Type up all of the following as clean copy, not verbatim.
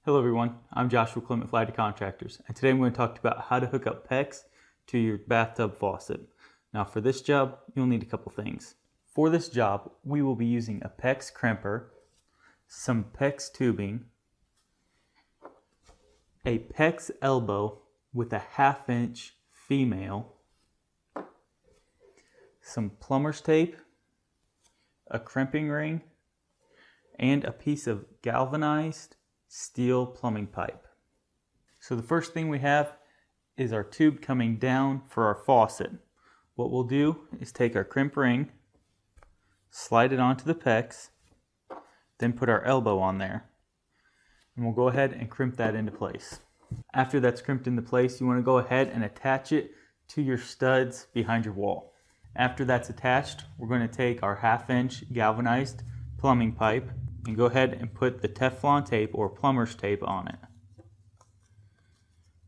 Hello everyone, I'm Joshua with Lighty Contractors, and today I'm going to talk about how to hook up PEX to your bathtub faucet. Now for this job, you'll need a couple things. For this job, we will be using a PEX crimper, some PEX tubing, a PEX elbow with a 1/2 inch female, some plumber's tape, a crimping ring, and a piece of galvanized steel plumbing pipe. So the first thing we have is our tube coming down for our faucet. What we'll do is take our crimp ring, slide it onto the PEX, then put our elbow on there, and we'll go ahead and crimp that into place. After that's crimped into place, you want to go ahead and attach it to your studs behind your wall. After that's attached, we're going to take our 1/2 inch galvanized plumbing pipe and go ahead and put the Teflon tape or plumber's tape on it.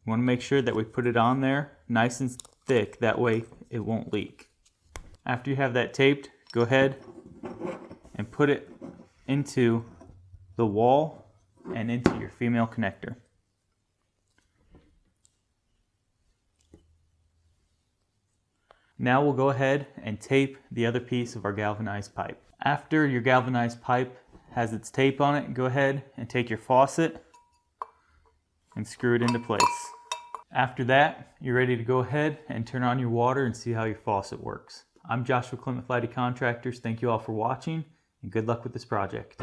We want to make sure that we put it on there nice and thick, that way it won't leak. After you have that taped, go ahead and put it into the wall and into your female connector. Now we'll go ahead and tape the other piece of our galvanized pipe. After your galvanized pipe has its tape on it, go ahead and take your faucet and screw it into place. After that, you're ready to go ahead and turn on your water and see how your faucet works. I'm Joshua with Lighty Contractors. Thank you all for watching, and good luck with this project.